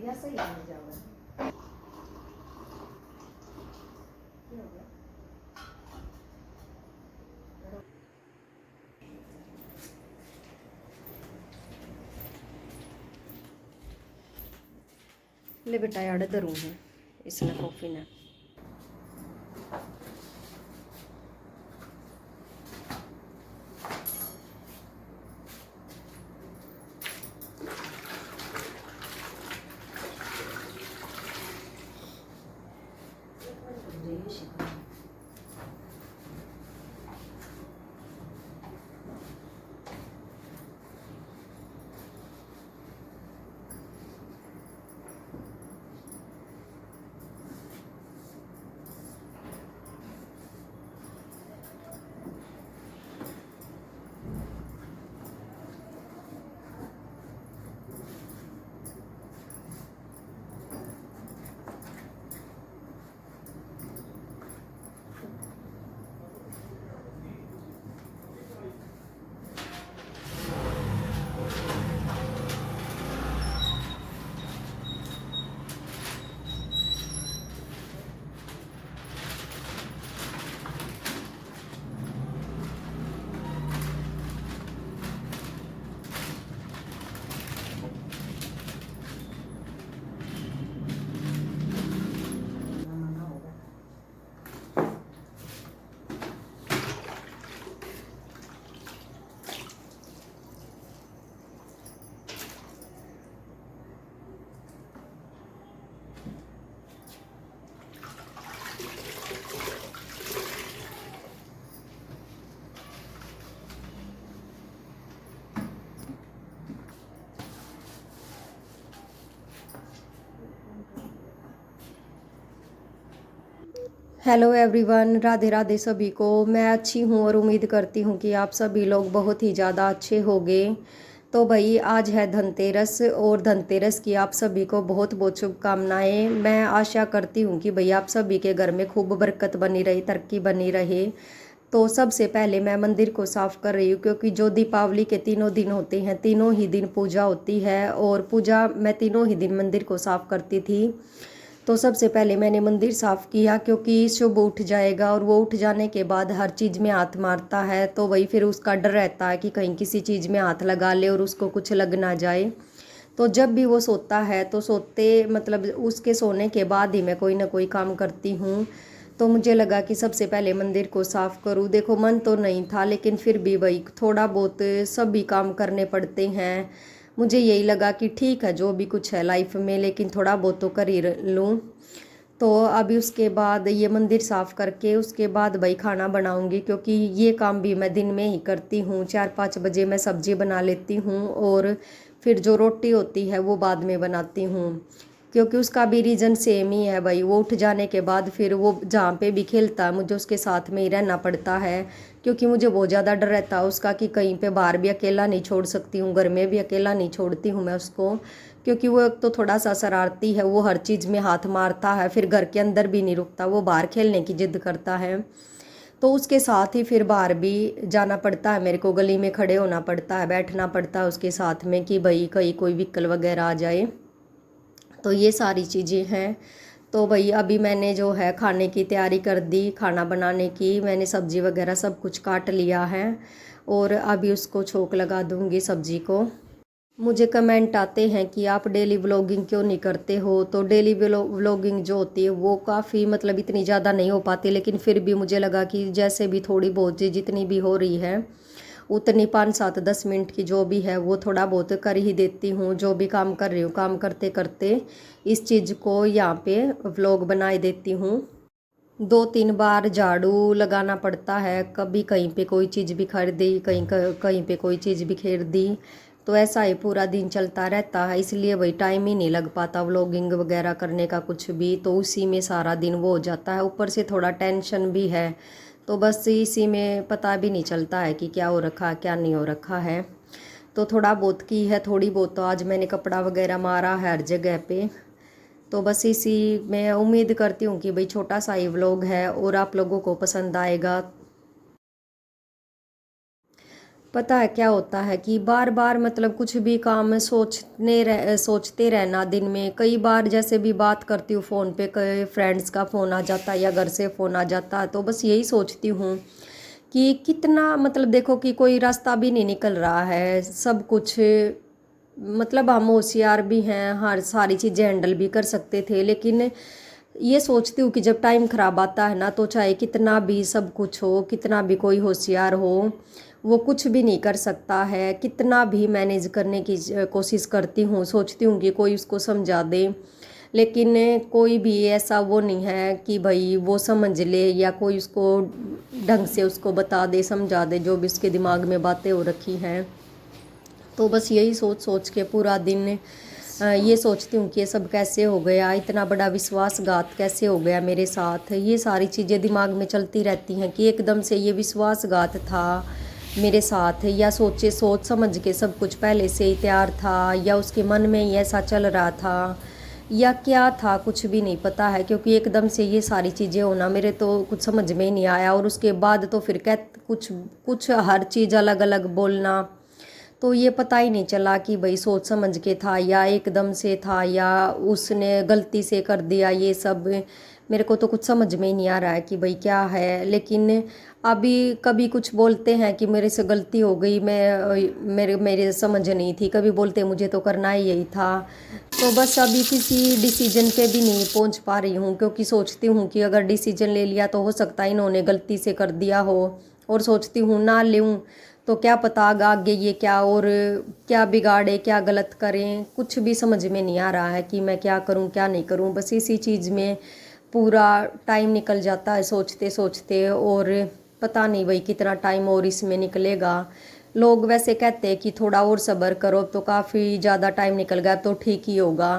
या सही हो जाएगा। ले बेटा यार धरूँ है इसने कॉफ़ी ने। हेलो एवरीवन, राधे राधे सभी को। मैं अच्छी हूँ और उम्मीद करती हूँ कि आप सभी लोग बहुत ही ज़्यादा अच्छे होंगे। तो भाई आज है धनतेरस और धनतेरस की आप सभी को बहुत बहुत शुभकामनाएं। मैं आशा करती हूँ कि भाई आप सभी के घर में खूब बरकत बनी रहे, तरक्की बनी रहे। तो सबसे पहले मैं मंदिर को साफ़ कर रही हूँ, क्योंकि जो दीपावली के तीनों दिन होते हैं तीनों ही दिन पूजा होती है और पूजा मैं तीनों ही दिन मंदिर को साफ़ करती थी। तो सबसे पहले मैंने मंदिर साफ़ किया, क्योंकि शुभ उठ जाएगा और वो उठ जाने के बाद हर चीज़ में हाथ मारता है तो वही फिर उसका डर रहता है कि कहीं किसी चीज़ में हाथ लगा ले और उसको कुछ लग ना जाए। तो जब भी वो सोता है तो सोते मतलब उसके सोने के बाद ही मैं कोई ना कोई काम करती हूँ। तो मुझे लगा कि सबसे पहले मंदिर को साफ़ करूँ। देखो मन तो नहीं था, लेकिन फिर भी भाई थोड़ा बहुत सभी काम करने पड़ते हैं। मुझे यही लगा कि ठीक है जो भी कुछ है लाइफ में, लेकिन थोड़ा बहुत तो कर ही लूँ। तो अभी उसके बाद ये मंदिर साफ़ करके उसके बाद भाई खाना बनाऊंगी, क्योंकि ये काम भी मैं दिन में ही करती हूँ। 4-5 बजे मैं सब्ज़ी बना लेती हूँ और फिर जो रोटी होती है वो बाद में बनाती हूँ, क्योंकि उसका भी रीज़न सेम ही है भाई। वो उठ जाने के बाद फिर वो जहाँ पे भी खेलता है मुझे उसके साथ में ही रहना पड़ता है, क्योंकि मुझे बहुत ज़्यादा डर रहता है उसका कि कहीं पे बाहर भी अकेला नहीं छोड़ सकती हूँ, घर में भी अकेला नहीं छोड़ती हूँ मैं उसको। क्योंकि वो एक तो थोड़ा सा शरारती है, वो हर चीज़ में हाथ मारता है, फिर घर के अंदर भी नहीं रुकता, वो बाहर खेलने की जिद करता है। तो उसके साथ ही फिर बाहर भी जाना पड़ता है मेरे को, गली में खड़े होना पड़ता है, बैठना पड़ता है उसके साथ में कि भाई कहीं कोई व्हीकल वगैरह आ जाए। तो ये सारी चीज़ें हैं। तो भाई अभी मैंने जो है खाने की तैयारी कर दी, खाना बनाने की मैंने सब्ज़ी वगैरह सब कुछ काट लिया है और अभी उसको छोंक लगा दूंगी सब्ज़ी को। मुझे कमेंट आते हैं कि आप डेली व्लॉगिंग क्यों नहीं करते हो। तो डेली व्लॉगिंग जो होती है वो काफ़ी मतलब इतनी ज़्यादा नहीं हो पाती, लेकिन फिर भी मुझे लगा कि जैसे भी थोड़ी बहुत चीज़ जितनी भी हो रही है उतनी 5-7-10 मिनट की जो भी है वो थोड़ा बहुत कर ही देती हूँ। जो भी काम कर रही हूँ काम करते करते इस चीज़ को यहाँ पे व्लॉग बनाए देती हूँ। 2-3 बार झाड़ू लगाना पड़ता है, कभी कहीं पे कोई चीज़ बिखर दी, कहीं कहीं पे कोई चीज़ बिखेर दी। तो ऐसा ही पूरा दिन चलता रहता है, इसलिए भाई टाइम ही नहीं लग पाता व्लॉगिंग वगैरह करने का कुछ भी। तो उसी में सारा दिन वो हो जाता है, ऊपर से थोड़ा टेंशन भी है। तो बस इसी में पता भी नहीं चलता है कि क्या हो रखा है क्या नहीं हो रखा है। तो थोड़ा बहुत की है, थोड़ी बहुत तो आज मैंने कपड़ा वगैरह मारा है हर जगह पे। तो बस इसी में उम्मीद करती हूँ कि भाई छोटा सा ही व्लॉग है और आप लोगों को पसंद आएगा। पता है क्या होता है कि बार बार मतलब कुछ भी काम सोचते रहना दिन में। कई बार जैसे भी बात करती हूँ फ़ोन पे, कई फ्रेंड्स का फ़ोन आ जाता है या घर से फ़ोन आ जाता है, तो बस यही सोचती हूँ कि कितना मतलब देखो कि कोई रास्ता भी नहीं निकल रहा है, सब कुछ मतलब हम होशियार भी हैं, हर सारी चीज़ें हैंडल भी कर सकते थे, लेकिन ये सोचती हूँ कि जब टाइम ख़राब आता है ना, तो चाहे कितना भी सब कुछ हो, कितना भी कोई होशियार हो, वो कुछ भी नहीं कर सकता है। कितना भी मैनेज करने की कोशिश करती हूँ, सोचती हूँ कि कोई उसको समझा दे, लेकिन कोई भी ऐसा वो नहीं है कि भाई वो समझ ले, या कोई उसको ढंग से उसको बता दे, समझा दे जो भी उसके दिमाग में बातें हो रखी हैं। तो बस यही सोच सोच के पूरा दिन ये सोचती हूँ कि ये सब कैसे हो गया, इतना बड़ा विश्वासघात कैसे हो गया मेरे साथ। ये सारी चीज़ें दिमाग में चलती रहती हैं कि एकदम से ये विश्वासघात था मेरे साथ, या सोच समझ के सब कुछ पहले से ही तैयार था, या उसके मन में ही ऐसा चल रहा था, या क्या था, कुछ भी नहीं पता है। क्योंकि एकदम से ये सारी चीज़ें होना मेरे तो कुछ समझ में ही नहीं आया, और उसके बाद तो फिर कुछ कुछ हर चीज़ अलग अलग बोलना, तो ये पता ही नहीं चला कि भाई सोच समझ के था या एकदम से था या उसने गलती से कर दिया। ये सब मेरे को तो कुछ समझ में ही नहीं आ रहा है कि भाई क्या है। लेकिन अभी कभी कुछ बोलते हैं कि मेरे से गलती हो गई, मेरे मेरे समझ नहीं थी, कभी बोलते मुझे तो करना ही यही था। तो बस अभी किसी डिसीजन पे भी नहीं पहुंच पा रही हूँ, क्योंकि सोचती हूँ कि अगर डिसीजन ले लिया तो हो सकता है इन्होंने गलती से कर दिया हो, और सोचती हूँ ना लूँ तो क्या पता आगे ये क्या और क्या बिगाड़े, क्या गलत करें, कुछ भी समझ में नहीं आ रहा है कि मैं क्या करूं क्या नहीं करूं। बस इसी चीज़ में पूरा टाइम निकल जाता है सोचते सोचते, और पता नहीं भाई कितना टाइम और इसमें निकलेगा। लोग वैसे कहते हैं कि थोड़ा और सब्र करो, तो काफ़ी ज़्यादा टाइम निकल गया तो ठीक ही होगा,